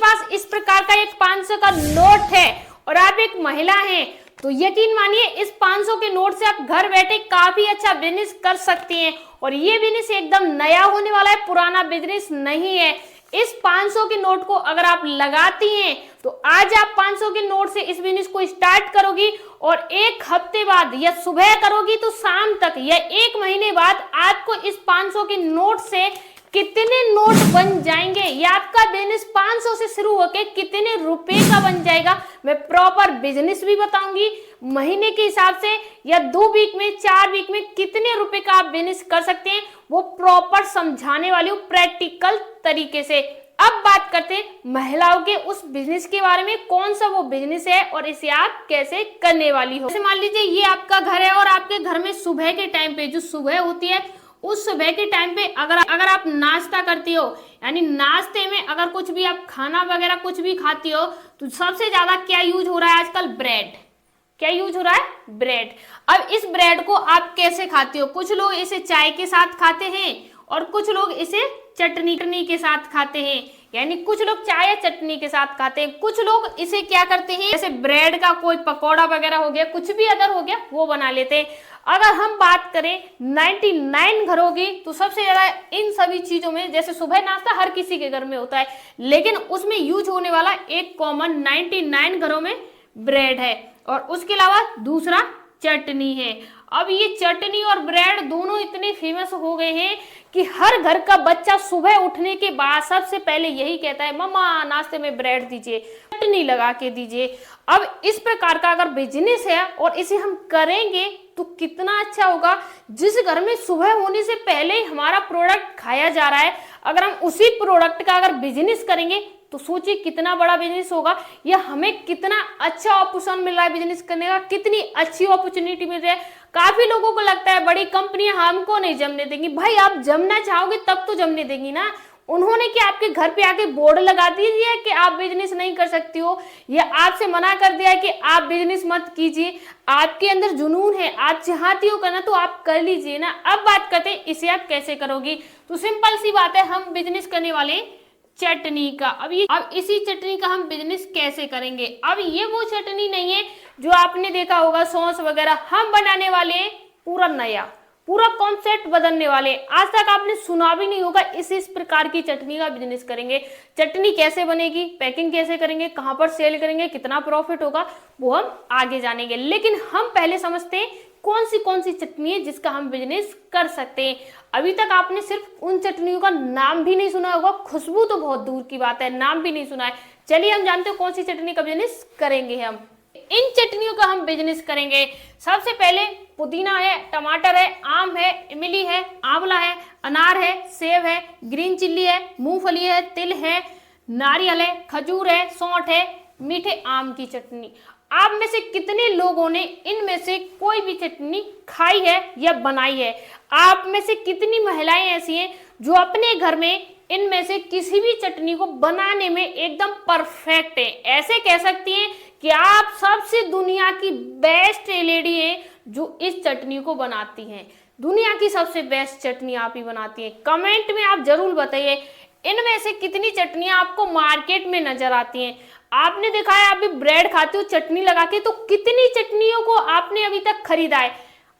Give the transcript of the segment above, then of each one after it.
पास इस प्रकार का एक 500 का नोट है और आप एक महिला हैं, तो यकीन मानिए इस 500 के नोट से आप घर बैठे काफी अच्छा बिजनेस कर सकती हैं। और ये बिजनेस एकदम नया होने वाला है, पुराना बिजनेस नहीं है। इस 500 के नोट को अगर आप लगाती हैं तो आज आप 500 के नोट से इस बिजनेस को स्टार्ट करोगी और एक हफ्ते बाद या सुबह करोगी तो शाम तक या एक महीने बाद आपको इस 500 के नोट से कितने नोट बन जाएंगे या आपका बिजनेस 500 से शुरू होकर कितने रुपए का बन जाएगा, मैं प्रॉपर बिजनेस भी बताऊंगी। महीने के हिसाब से या 2 वीक में 4 वीक में कितने रुपए का आप बिजनेस कर सकते हैं वो प्रॉपर समझाने वाली हूँ प्रैक्टिकल तरीके से। अब बात करते हैं महिलाओं के उस बिजनेस के बारे में, कौन सा वो बिजनेस है और इसे आप कैसे करने वाली हो। जैसे मान लीजिए ये आपका घर है और आपके घर में सुबह के टाइम पे जो सुबह होती है उस सुबह के टाइम पे अगर आप नाश्ता करती हो, यानी नाश्ते में अगर कुछ भी आप खाना वगैरह कुछ भी खाती हो तो सबसे ज्यादा क्या यूज हो रहा है आजकल, ब्रेड। क्या यूज हो रहा है, ब्रेड। अब इस ब्रेड को आप कैसे खाती हो, कुछ लोग इसे चाय के साथ खाते हैं और कुछ लोग इसे चटनी के साथ खाते हैं, यानी कुछ लोग चाय या चटनी के साथ खाते हैं। कुछ लोग इसे क्या करते हैं, जैसे ब्रेड का कोई पकौड़ा वगैरह हो गया, कुछ भी अदर हो गया वो बना लेते हैं। अगर हम बात करें 99 घरों की तो सबसे ज्यादा इन सभी चीजों में, जैसे सुबह नाश्ता हर किसी के घर में होता है, लेकिन उसमें यूज होने वाला एक कॉमन 99 घरों में ब्रेड है और उसके अलावा दूसरा चटनी है। अब ये चटनी और ब्रेड दोनों इतने फेमस हो गए हैं कि हर घर का बच्चा सुबह उठने के बाद सबसे पहले यही कहता है, मम्मा नाश्ते में ब्रेड दीजिए, चटनी लगा के दीजिए। अब इस प्रकार का अगर बिजनेस है और इसे हम करेंगे तो कितना अच्छा होगा। जिस घर में सुबह होने से पहले ही हमारा प्रोडक्ट खाया जा रहा है, अगर हम उसी प्रोडक्ट का अगर बिजनेस करेंगे तो सोचिए कितना बड़ा बिजनेस होगा, या हमें कितना अच्छा ऑप्शन मिल रहा है बिजनेस करने का, कितनी अच्छी अपॉर्चुनिटी मिल रही है। काफी लोगों को लगता है बड़ी कंपनियां हमको नहीं जमने देंगी। भाई आप जमना चाहोगे तब तो जमने देंगी ना। उन्होंने क्या आपके घर पे आके बोर्ड लगा दिया कि आप बिजनेस नहीं कर सकती हो, या आपसे मना कर दिया कि आप बिजनेस मत कीजिए। आपके अंदर जुनून है, आप चाहती हो करना तो आप कर लीजिए ना। अब बात करते हैं इसे आप कैसे करोगी। तो सिंपल सी बात है, हम बिजनेस करने वाले चटनी का। अब इसी चटनी का हम बिजनेस कैसे करेंगे। अब ये वो चटनी नहीं है जो आपने देखा होगा सॉस वगैरह, हम बनाने वाले हैं पूरा नया, पूरा कॉन्सेप्ट बदलने वाले। आज तक आपने सुना भी नहीं होगा इस प्रकार की चटनी का बिजनेस करेंगे। चटनी कैसे बनेगी, पैकिंग कैसे करेंगे, कहां पर सेल करेंगे, कितना प्रॉफिट होगा, वो हम आगे जानेंगे। लेकिन हम पहले समझते हैं कौन सी चटनी है जिसका हम बिजनेस कर सकते हैं। अभी तक आपने सिर्फ उन चटनियों का नाम भी नहीं सुना होगा, खुशबू तो बहुत दूर की बात है, नाम भी नहीं सुना है। चलिए हम जानते हैं कौन सी चटनी का बिजनेस करेंगे। हम इन चटनियों का हम बिजनेस करेंगे। सबसे पहले पुदीना है, टमाटर है, आम है, इमली है, आंवला है, अनार है, सेब है, ग्रीन चिल्ली है, मूंगफली है, तिल है, नारियल है, खजूर है, सौंठ है, मीठे आम की चटनी। आप में से कितने लोगों ने इनमें से कोई भी चटनी खाई है या बनाई है? आप में से कितनी महिलाएं ऐसी हैं जो अपने घर में इनमें से किसी भी चटनी को बनाने में एकदम परफेक्ट है? ऐसे कह सकती हैं कि आप सबसे दुनिया की बेस्ट लेडी हैं जो इस चटनी को बनाती हैं। दुनिया की सबसे बेस्ट चटनी आप ही बनाती हैं। कमेंट में आप जरूर बताइए इनमें से कितनी चटनियां आपको मार्केट में नजर आती हैं। आपने देखा है, आप भी ब्रेड खाते हो चटनी लगा के, तो कितनी चटनियों को आपने अभी तक खरीदा है?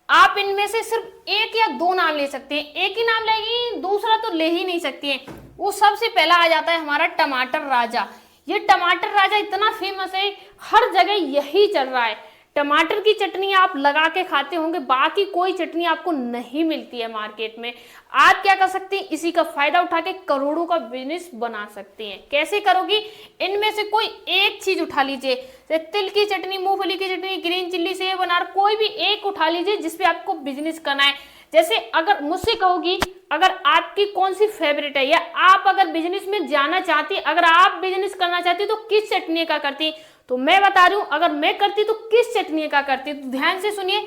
आप इनमें से सिर्फ एक या दो नाम ले सकते हैं। एक ही नाम लेगी, दूसरा तो ले ही नहीं सकती हैं। वो सबसे पहला आ जाता है हमारा टमाटर राजा। ये टमाटर राजा इतना फेमस है, हर जगह यही चल रहा है। टमाटर की चटनी आप लगा के खाते होंगे, बाकी कोई चटनी आपको नहीं मिलती है मार्केट में। आप क्या कर सकते हैं, इसी का फायदा उठा के करोड़ों का बिजनेस बना सकते हैं। कैसे करोगी? इनमें से कोई एक चीज उठा लीजिए, जैसे तिल की चटनी, मूंगफली की चटनी, ग्रीन चिल्ली, सेब, अनार, कोई भी एक उठा लीजिए जिसपे आपको बिजनेस करना है। जैसे अगर मुझसे कहोगी अगर आपकी कौन सी फेवरेट है, या आप अगर बिजनेस में जाना चाहती, अगर आप बिजनेस करना चाहती तो किस चटनी का करती, तो मैं बता रही हूं अगर मैं करती तो किस चटनी का करती। तो ध्यान से सुनिए,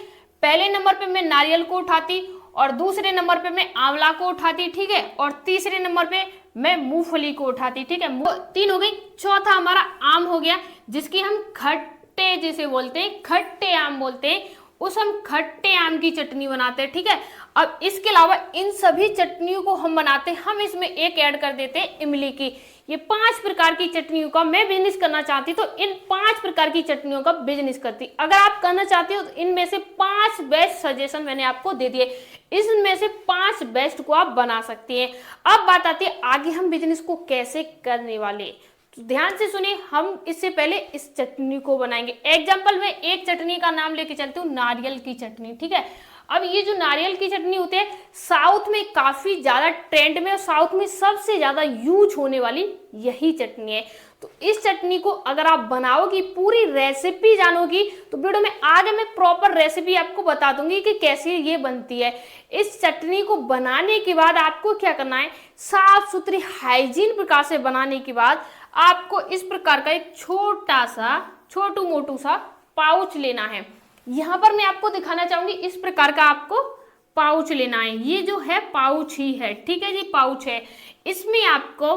पहले नंबर पे मैं नारियल को उठाती और दूसरे नंबर पे मैं आंवला को उठाती, ठीक है, और तीसरे नंबर पे मैं मूंगफली को उठाती, ठीक है। 3 हो गई। चौथा हमारा आम हो गया, जिसकी हम खट्टे जिसे बोलते हैं, खट्टे आम बोलते हैं, उस हम खट्टे आम की चटनी बनाते हैं, ठीक है। अब इसके अलावा इन सभी चटनियों को हम बनाते हैं, हम इसमें एक ऐड कर देते हैं इमली की। ये 5 प्रकार की चटनियों का मैं बिजनेस करना चाहती तो इन 5 प्रकार की चटनियों का बिजनेस करती। अगर आप करना चाहते हो तो इनमें से 5 बेस्ट सजेशन मैंने आपको दे दिए, इसमें से 5 बेस्ट को आप बना सकती हैं। अब बात आती है आगे हम बिजनेस को कैसे करने वाले, तो ध्यान से सुनिए। हम इससे पहले इस चटनी को बनाएंगे। एग्जाम्पल में एक चटनी का नाम लेके चलती हूँ, नारियल की चटनी, ठीक है। अब ये जो नारियल की चटनी होती है साउथ में काफी ज्यादा ट्रेंड में और साउथ में सबसे ज्यादा यूज होने वाली यही चटनी है। तो इस चटनी को अगर आप बनाओगी, पूरी रेसिपी जानोगी, तो वीडियो में आगे मैं प्रॉपर रेसिपी आपको बता दूंगी कि कैसे ये बनती है। इस चटनी को बनाने के बाद आपको क्या करना है, साफ सुथरी हाइजीन प्रकार से बनाने के बाद आपको इस प्रकार का एक छोटा सा छोटू मोटू सा पाउच लेना है। यहाँ पर मैं आपको दिखाना चाहूंगी, इस प्रकार का आपको पाउच लेना है। ये जो है पाउच ही है, ठीक है जी, पाउच है। इसमें आपको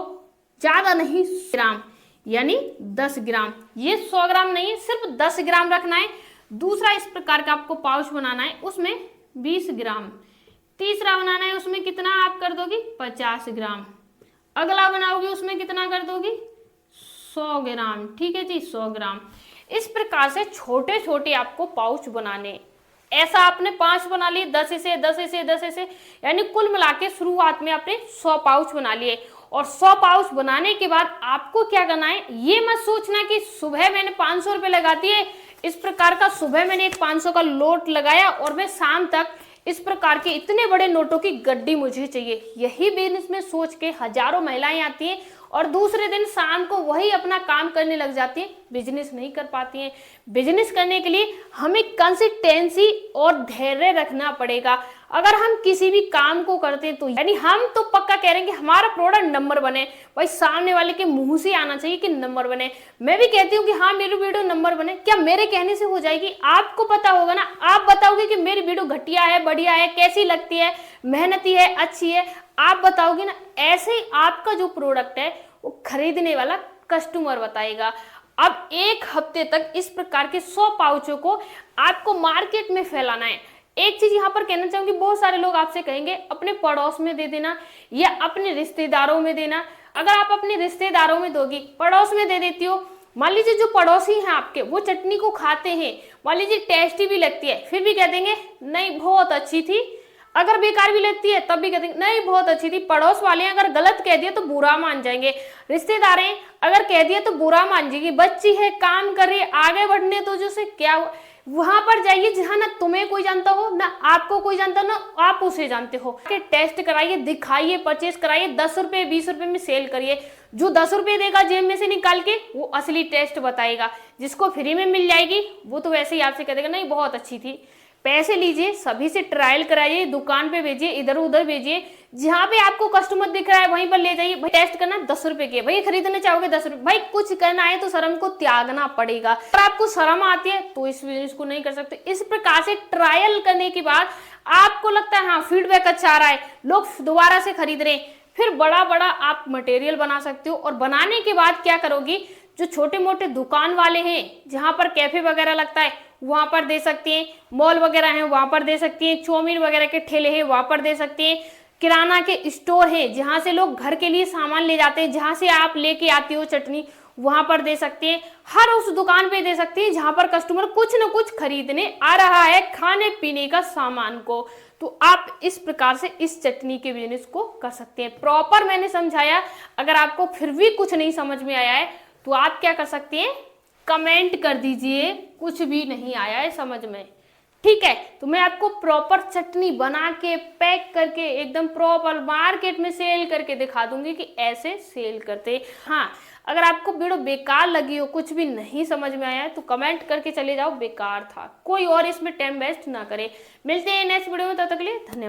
ज्यादा नहीं ग्राम यानी 10 ग्राम, ये 100 ग्राम नहीं है, सिर्फ 10 ग्राम रखना है। दूसरा इस प्रकार का आपको पाउच बनाना है, उसमें 20 ग्राम। तीसरा बनाना है, उसमें कितना आप कर दोगी, 50 ग्राम। अगला बनाओगे उसमें कितना कर दोगी, 100 ग्राम, ठीक है जी, 100 ग्राम। इस प्रकार से छोटे छोटे आपको पाउच बनाने। ऐसा आपने 5 बना लिए, 10 इसे 10 इसे 10 इसे, यानी कुल मिला के शुरुआत में आपने 100 पाउच बना लिए। और 100 पाउच बनाने के बाद आपको क्या करना है, ये मत सोचना कि सुबह मैंने 500 रुपये लगाती है, इस प्रकार का सुबह मैंने एक 500 का नोट लगाया और मैं शाम तक इस प्रकार के इतने बड़े नोटों की गड्डी मुझे चाहिए। यही बिजनेस में सोच के हजारों महिलाएं आती हैं और दूसरे दिन शाम को वही अपना काम करने लग जाती हैं, बिजनेस नहीं कर पाती हैं। बिजनेस करने के लिए हमें कंसिस्टेंसी और धैर्य रखना पड़ेगा। अगर हम किसी भी काम को करते हैं तो यानी हम तो पक्का कह रहे हैं कि हमारा प्रोडक्ट नंबर बने, भाई सामने वाले के मुंह से आना चाहिए कि नंबर बने। मैं भी कहती हूँ कि हाँ मेरी वीडियो नंबर बने, क्या मेरे कहने से हो जाएगी? आपको पता होगा ना, आप बताओगे कि मेरी वीडियो घटिया है, बढ़िया है, कैसी लगती है, मेहनती है, अच्छी है, आप बताओगे ना। ऐसे ही आपका जो प्रोडक्ट है वो खरीदने वाला कस्टमर बताएगा। अब एक हफ्ते तक इस प्रकार के 100 पाउचों को आपको मार्केट में फैलाना है। एक चीज यहाँ पर कहना चाहूंगी, बहुत सारे लोग आपसे कहेंगे अपने पड़ोस में दे देना या अपने रिश्तेदारों में देना। अगर आप अपने रिश्तेदारों में दोगी, पड़ोस में दे देती हो, मान लीजिए जो पड़ोसी हैं आपके वो चटनी को खाते हैं, मान लीजिए टेस्टी भी लगती है, फिर भी कह देंगे नहीं बहुत अच्छी थी। अगर बेकार भी लगती है तब भी कह देंगे नहीं बहुत अच्छी थी। पड़ोस वाले अगर गलत कह दिए तो बुरा मान जाएंगे, रिश्तेदार हैं अगर कह दिए तो बुरा मान जाएगी। बच्ची है, काम कर रही है, आगे बढ़ने तो जैसे क्या वहां पर जाइए जहां ना तुम्हें कोई जानता हो, ना आपको कोई जानता, ना आप उसे जानते हो। टेस्ट कराइए, दिखाइए, परचेस कराइए, 10 रुपए 20 रुपए में सेल करिए। जो 10 रुपए देगा जेब में से निकाल के वो असली टेस्ट बताएगा। जिसको फ्री में मिल जाएगी वो तो वैसे ही आपसे कह देगा नहीं बहुत अच्छी थी। पैसे लीजिए, सभी से ट्रायल कराइए, दुकान पे भेजिए, इधर उधर भेजिए, जहाँ पे आपको कस्टमर दिख रहा है वहीं पर ले जाइए। भाई टेस्ट करना 10 रुपए की है, भाई खरीदने चाहोगे 10 रुपए। भाई कुछ करना है तो शर्म को त्यागना पड़ेगा। अगर आपको शर्म आती है तो इस बिजनेस को नहीं कर सकते। इस प्रकार से ट्रायल करने के बाद आपको लगता है हाँ फीडबैक अच्छा आ रहा है, लोग दोबारा से खरीद रहे हैं, फिर बड़ा बड़ा आप मटेरियल बना सकते हो। और बनाने के बाद क्या करोगी, जो छोटे मोटे दुकान वाले हैं, जहाँ पर कैफे वगैरह लगता है वहां पर दे सकती हैं, मॉल वगैरह हैं वहां पर दे सकती हैं, चाउमीन वगैरह के ठेले हैं वहां पर दे सकती हैं, किराना के स्टोर हैं जहां से लोग घर के लिए सामान ले जाते हैं, जहां से आप लेके आती हो चटनी वहां पर दे सकते हैं। हर उस दुकान पे दे सकते हैं जहां पर कस्टमर कुछ न कुछ खरीदने आ रहा है, खाने पीने का सामान को। तो आप इस प्रकार से इस चटनी के बिजनेस को कर सकते हैं। प्रॉपर मैंने समझाया, अगर आपको फिर भी कुछ नहीं समझ में आया है तो आप क्या कर सकते हैं, कमेंट कर दीजिए कुछ भी नहीं आया है समझ में, ठीक है। तो मैं आपको प्रॉपर चटनी बना के पैक करके एकदम प्रॉपर मार्केट में सेल करके दिखा दूंगी कि ऐसे सेल करते। हाँ अगर आपको वीडियो बेकार लगी हो, कुछ भी नहीं समझ में आया है तो कमेंट करके चले जाओ बेकार था, कोई और इसमें टाइम वेस्ट ना करे। मिलते हैं नेक्स्ट वीडियो में, तब तक के लिए धन्यवाद।